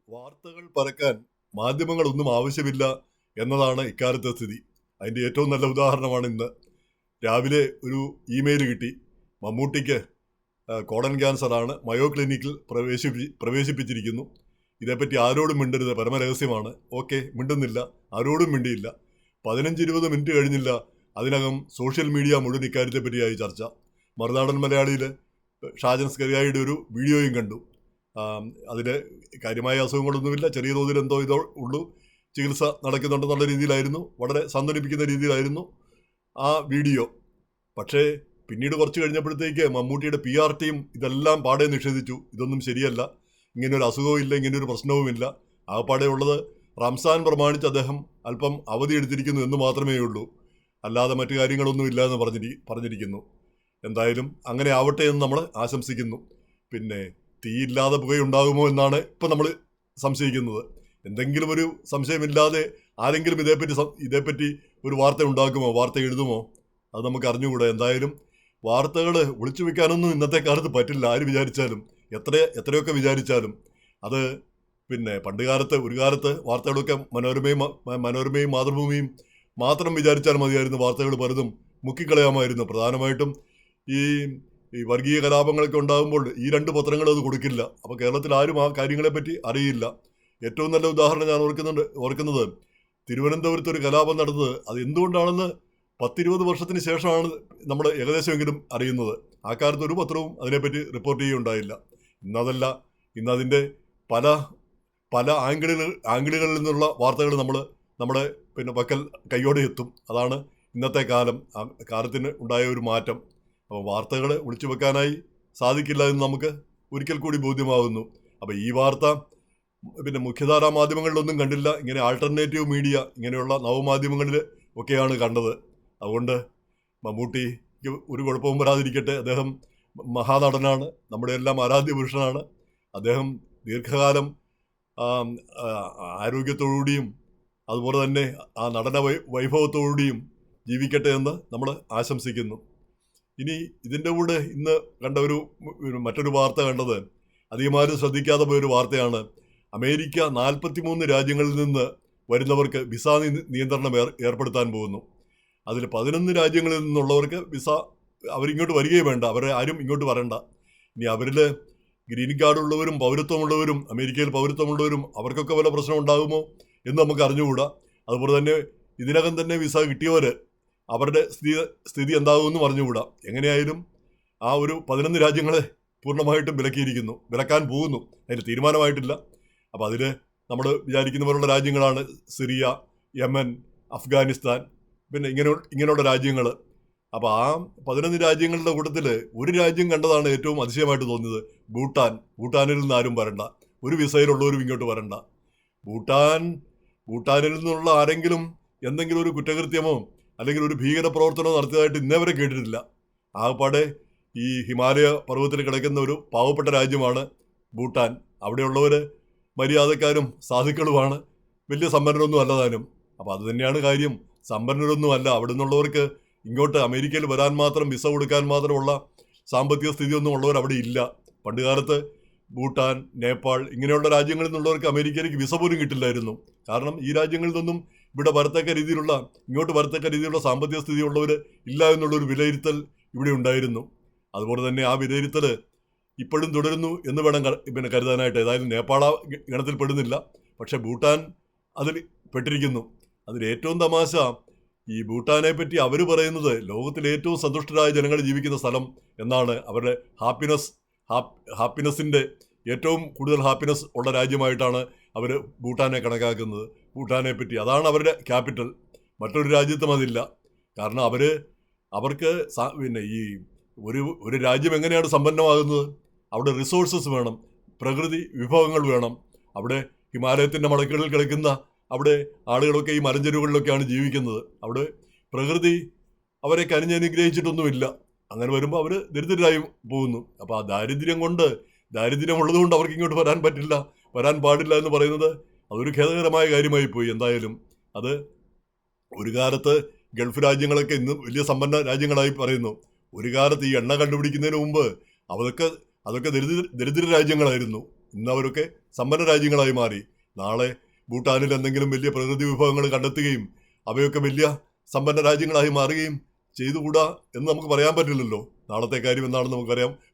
വാർത്തകൾ പരക്കാൻ മാധ്യമങ്ങളൊന്നും ആവശ്യമില്ല എന്നതാണ് ഇക്കാലത്തെ സ്ഥിതി. അതിൻ്റെ ഏറ്റവും നല്ല ഉദാഹരണമാണ് ഇന്ന് രാവിലെ ഒരു ഇമെയിൽ കിട്ടി. മമ്മൂട്ടിക്ക് കോളൻ ക്യാൻസറാണ്, മയോ ക്ലിനിക്കിൽ പ്രവേശിപ്പിച്ചിരിക്കുന്നു. ഇതേപ്പറ്റി ആരോടും മിണ്ടരുത്, പരമരഹസ്യമാണ്. ഓക്കെ, മിണ്ടുന്നില്ല, ആരോടും മിണ്ടിയില്ല. 15-20 മിനിറ്റ് കഴിഞ്ഞില്ല, അതിനകം സോഷ്യൽ മീഡിയ മുഴുവൻ ഇക്കാര്യത്തെ പറ്റിയായി ചർച്ച. മറുനാടൻ മലയാളിയിൽ ഷാജൻ സ്കറിയായുടെ ഒരു വീഡിയോയും കണ്ടു. അതിൽ കാര്യമായ അസുഖങ്ങളൊന്നുമില്ല, ചെറിയ തോതിൽ ഇതോ ഉള്ളൂ, ചികിത്സ നടക്കുന്നുണ്ടെന്നുള്ള രീതിയിലായിരുന്നു, വളരെ സന്തോഷിപ്പിക്കുന്ന രീതിയിലായിരുന്നു ആ വീഡിയോ. പക്ഷേ പിന്നീട് കുറച്ച് കഴിഞ്ഞപ്പോഴത്തേക്ക് മമ്മൂട്ടിയുടെ PR ടീം ഇതെല്ലാം പാടെ നിഷേധിച്ചു. ഇതൊന്നും ശരിയല്ല, ഇങ്ങനൊരു അസുഖവും ഇല്ല, ഇങ്ങനൊരു പ്രശ്നവുമില്ല. ആകപ്പാടെ ഉള്ളത് റംസാൻ പ്രമാണിച്ച് അദ്ദേഹം അല്പം അവധി എടുത്തിരിക്കുന്നു എന്ന് മാത്രമേ ഉള്ളൂ, അല്ലാതെ മറ്റു കാര്യങ്ങളൊന്നുമില്ല എന്ന് പറഞ്ഞിരിക്കുന്നു. എന്തായാലും അങ്ങനെ ആവട്ടെ എന്ന് നമ്മൾ ആശംസിക്കുന്നു. പിന്നെ തീയില്ലാതെ പുകയുണ്ടാകുമോ എന്നാണ് ഇപ്പം നമ്മൾ സംശയിക്കുന്നത്. എന്തെങ്കിലും ഒരു സംശയമില്ലാതെ ആരെങ്കിലും ഇതേപ്പറ്റി ഒരു വാർത്ത ഉണ്ടാക്കുമോ, വാർത്ത എഴുതുമോ? അത് നമുക്ക് അറിഞ്ഞുകൂടാ. എന്തായാലും വാർത്തകൾ ഒളിച്ചു വെക്കാനൊന്നും ഇന്നത്തെ കാലത്ത് പറ്റില്ല. ആര് വിചാരിച്ചാലും, എത്രയൊക്കെ വിചാരിച്ചാലും. അത് പിന്നെ പണ്ട് കാലത്ത് ഒരു കാലത്ത് വാർത്തകളൊക്കെ മനോരമയും മാതൃഭൂമിയും മാത്രം വിചാരിച്ചാൽ മതിയായിരുന്നു, വാർത്തകൾ പലതും മുക്കിക്കളയാമായിരുന്നു. പ്രധാനമായിട്ടും ഈ വർഗീയ കലാപങ്ങളൊക്കെ ഉണ്ടാകുമ്പോൾ ഈ രണ്ട് പത്രങ്ങൾ അത് കൊടുക്കില്ല. അപ്പോൾ കേരളത്തിൽ ആരും ആ കാര്യങ്ങളെപ്പറ്റി അറിയില്ല. ഏറ്റവും നല്ല ഉദാഹരണം ഞാൻ ഓർക്കുന്നത് തിരുവനന്തപുരത്ത് ഒരു കലാപം നടന്നത്. അത് എന്തുകൊണ്ടാണെന്ന് 10-20 വർഷത്തിന് ശേഷമാണ് നമ്മൾ ഏകദേശമെങ്കിലും അറിയുന്നത്. ആ കാലത്ത് ഒരു പത്രവും അതിനെപ്പറ്റി റിപ്പോർട്ട് ചെയ്യുകയുണ്ടായില്ല. ഇന്നതല്ല, ഇന്നതിൻ്റെ പല പല ആംഗിളുകളിൽ നിന്നുള്ള വാർത്തകൾ നമ്മുടെ പക്കൽ കൈയോടെ എത്തും. അതാണ് ഇന്നത്തെ കാലത്തിന് ഉണ്ടായ ഒരു മാറ്റം. അപ്പോൾ വാർത്തകൾ ഒളിച്ചു വെക്കാനായി സാധിക്കില്ല എന്ന് നമുക്ക് ഒരിക്കൽ കൂടി ബോധ്യമാകുന്നു. അപ്പോൾ ഈ വാർത്ത മുഖ്യധാരാ മാധ്യമങ്ങളിലൊന്നും കണ്ടില്ല. ഇങ്ങനെ ആൾട്ടർനേറ്റീവ് മീഡിയ, ഇങ്ങനെയുള്ള നവമാധ്യമങ്ങളിൽ ഒക്കെയാണ് കണ്ടത്. അതുകൊണ്ട് മമ്മൂട്ടിക്ക് ഒരു കുഴപ്പവും വരാതിരിക്കട്ടെ. അദ്ദേഹം മഹാനടനാണ്, നമ്മുടെ എല്ലാം ആരാധ്യ പുരുഷനാണ്. അദ്ദേഹം ദീർഘകാലം ആരോഗ്യത്തോടുകൂടിയും അതുപോലെ തന്നെ ആ നടന വൈഭവത്തോടുകൂടിയും ജീവിക്കട്ടെ എന്ന് നമ്മൾ ആശംസിക്കുന്നു. ഇനി ഇതിൻ്റെ കൂടെ ഇന്ന് കണ്ട മറ്റൊരു വാർത്ത കണ്ടത്, അധികമാരും ശ്രദ്ധിക്കാതെ പോയൊരു വാർത്തയാണ്. അമേരിക്ക 43 രാജ്യങ്ങളിൽ നിന്ന് വരുന്നവർക്ക് വിസ നിയന്ത്രണം ഏർപ്പെടുത്താൻ പോകുന്നു. അതിൽ 11 രാജ്യങ്ങളിൽ നിന്നുള്ളവർക്ക് വിസ അവരിങ്ങോട്ട് വരികയും വേണ്ട, അവരെ ആരും ഇങ്ങോട്ട് വരണ്ട. ഇനി അവരിൽ ഗ്രീൻ കാർഡ് ഉള്ളവരും പൗരത്വമുള്ളവരും അമേരിക്കയിൽ പൗരത്വമുള്ളവരും അവർക്കൊക്കെ വല്ല പ്രശ്നം ഉണ്ടാകുമോ എന്ന് നമുക്ക് അറിഞ്ഞുകൂടാ. അതുപോലെ തന്നെ ഇതിനകം തന്നെ വിസ കിട്ടിയവർ, അവരുടെ സ്ഥിതി എന്താകുമെന്നും അറിഞ്ഞുകൂടാ. എങ്ങനെയായാലും ആ ഒരു 11 രാജ്യങ്ങളെ പൂർണ്ണമായിട്ടും വിലക്കാൻ പോകുന്നു. അതിന് തീരുമാനമായിട്ടില്ല. അപ്പോൾ അതിൽ നമ്മൾ വിചാരിക്കുന്ന പോലുള്ള രാജ്യങ്ങളാണ് സിറിയ, യമൻ, അഫ്ഗാനിസ്ഥാൻ, ഇങ്ങനെയുള്ള രാജ്യങ്ങൾ. അപ്പോൾ ആ 11 രാജ്യങ്ങളുടെ കൂട്ടത്തിൽ ഒരു രാജ്യം കണ്ടതാണ് ഏറ്റവും അതിശയമായിട്ട് തോന്നിയത്, ഭൂട്ടാനിൽ നിന്ന് ആരും വരണ്ട, ഒരു വിസയിലുള്ളവരും ഇങ്ങോട്ട് വരണ്ട. ഭൂട്ടാനിൽ നിന്നുള്ള ആരെങ്കിലും എന്തെങ്കിലും ഒരു കുറ്റകൃത്യമോ അല്ലെങ്കിൽ ഒരു ഭീകരപ്രവർത്തനമോ നടത്തിയതായിട്ട് ഇന്നേവരെ കേട്ടിട്ടില്ല. ആകപ്പാടെ ഈ ഹിമാലയ പർവ്വതത്തിൽ കിടക്കുന്ന ഒരു പാവപ്പെട്ട രാജ്യമാണ് ഭൂട്ടാൻ. അവിടെയുള്ളവർ മര്യാദക്കാരും സാധുക്കളുമാണ്, വലിയ സമ്പന്നരൊന്നും അല്ലതാനും. അപ്പോൾ അത് തന്നെയാണ് കാര്യം, സമ്പന്നരൊന്നും അല്ല. അവിടെ നിന്നുള്ളവർക്ക് ഇങ്ങോട്ട് അമേരിക്കയിൽ വരാൻ മാത്രം, വിസ കൊടുക്കാൻ മാത്രമുള്ള സാമ്പത്തിക സ്ഥിതിയൊന്നും ഉള്ളവർ അവിടെ ഇല്ല. പണ്ട് കാലത്ത് ഭൂട്ടാൻ, നേപ്പാൾ ഇങ്ങനെയുള്ള രാജ്യങ്ങളിൽ നിന്നുള്ളവർക്ക് അമേരിക്കയിലേക്ക് വിസ പോലും കിട്ടില്ലായിരുന്നു. കാരണം ഈ രാജ്യങ്ങളിൽ നിന്നും ഇങ്ങോട്ട് വരത്തക്ക രീതിയിലുള്ള സാമ്പത്തിക സ്ഥിതിയുള്ളവർ ഇല്ല എന്നുള്ളൊരു വിലയിരുത്തൽ ഇവിടെ ഉണ്ടായിരുന്നു. അതുപോലെ തന്നെ ആ വിലയിരുത്തൽ ഇപ്പോഴും തുടരുന്നു എന്ന് വേണം കരുതാനായിട്ട്. ഏതായാലും നേപ്പാൾ ഗണത്തിൽ പെടുന്നില്ല, പക്ഷേ ഭൂട്ടാൻ അതിൽ പെട്ടിരിക്കുന്നു. അതിൽ ഏറ്റവും തമാശ, ഈ ഭൂട്ടാനെ പറ്റി അവർ പറയുന്നത് ലോകത്തിലെ ഏറ്റവും സന്തുഷ്ടരായ ജനങ്ങൾ ജീവിക്കുന്ന സ്ഥലം എന്നാണ്. അവരുടെ ഹാപ്പിനെസ്സിൻ്റെ ഏറ്റവും കൂടുതൽ ഹാപ്പിനെസ് ഉള്ള രാജ്യമായിട്ടാണ് അവർ ഭൂട്ടാനെ കണക്കാക്കുന്നത്. ഭൂട്ടാനെ പറ്റി അതാണ് അവരുടെ ക്യാപിറ്റൽ. മറ്റൊരു രാജ്യത്തും അതില്ല. കാരണം അവർക്ക് ഈ ഒരു രാജ്യം എങ്ങനെയാണ് സമ്പന്നമാകുന്നത്? അവിടെ റിസോഴ്സസ് വേണം, പ്രകൃതി വിഭവങ്ങൾ വേണം. അവിടെ ഹിമാലയത്തിൻ്റെ മടക്കുകളിൽ കിടക്കുന്ന അവിടെ ആളുകളൊക്കെ ഈ മലഞ്ചെരുവുകളിലൊക്കെയാണ് ജീവിക്കുന്നത്. അവിടെ പ്രകൃതി അവരെ കനിഞ്ഞനുഗ്രഹിച്ചിട്ടൊന്നുമില്ല. അങ്ങനെ വരുമ്പോൾ അവർ ദരിദ്രരായി പോകുന്നു. അപ്പോൾ ആ ദാരിദ്ര്യമുള്ളതുകൊണ്ട് അവർക്ക് ഇങ്ങോട്ട് വരാൻ പാടില്ല എന്ന് പറയുന്നത് അതൊരു ഖേദകരമായ കാര്യമായി പോയി. എന്തായാലും അത് ഒരു കാലത്ത് ഗൾഫ് രാജ്യങ്ങളൊക്കെ ഇന്ന് വലിയ സമ്പന്ന രാജ്യങ്ങളായി പറയുന്നു. ഒരു കാലത്ത് ഈ എണ്ണ കണ്ടുപിടിക്കുന്നതിന് മുമ്പ് അതൊക്കെ ദരിദ്ര രാജ്യങ്ങളായിരുന്നു. ഇന്ന് അവരൊക്കെ സമ്പന്ന രാജ്യങ്ങളായി മാറി. നാളെ ഭൂട്ടാനിൽ എന്തെങ്കിലും വലിയ പ്രകൃതി വിഭവങ്ങൾ കണ്ടെത്തുകയും അവയൊക്കെ വലിയ സമ്പന്ന രാജ്യങ്ങളായി മാറുകയും ചെയ്തുകൂടാ എന്ന് നമുക്ക് പറയാൻ പറ്റില്ലല്ലോ. നാളത്തെ കാര്യം എന്താണെന്ന് നമുക്ക്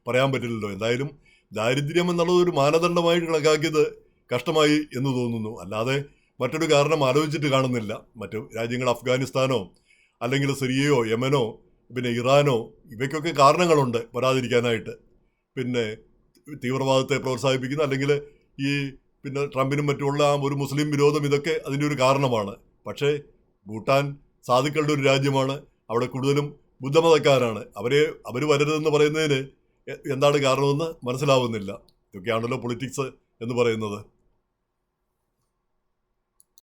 പറയാൻ പറ്റില്ലല്ലോ. എന്തായാലും ദാരിദ്ര്യം എന്നുള്ളത് ഒരു മാനദണ്ഡമായിട്ട് കണക്കാക്കിയത് കഷ്ടമായി എന്ന് തോന്നുന്നു. അല്ലാതെ മറ്റൊരു കാരണം ആലോചിച്ചിട്ട് കാണുന്നില്ല. മറ്റു രാജ്യങ്ങൾ അഫ്ഗാനിസ്ഥാനോ അല്ലെങ്കിൽ സിറിയയോ യമനോ പിന്നെ ഇറാനോ ഇവയ്ക്കൊക്കെ കാരണങ്ങളുണ്ട് വരാതിരിക്കാനായിട്ട്. പിന്നെ തീവ്രവാദത്തെ പ്രോത്സാഹിപ്പിക്കുന്ന അല്ലെങ്കിൽ ഈ പിന്നെ ട്രംപിനും മറ്റുമുള്ള ആ ഒരു മുസ്ലിം വിരോധം ഇതൊക്കെ അതിൻ്റെ ഒരു കാരണമാണ്. പക്ഷേ ഭൂട്ടാൻ സാധുക്കളുടെ ഒരു രാജ്യമാണ്. അവിടെ കൂടുതലും ബുദ്ധമതക്കാരാണ്. അവർ വരരുതെന്ന് പറയുന്നതിന് എന്താണ് കാരണമെന്ന് മനസ്സിലാവുന്നില്ല. ഇതൊക്കെയാണല്ലോ പൊളിറ്റിക്സ് എന്ന് പറയുന്നത്.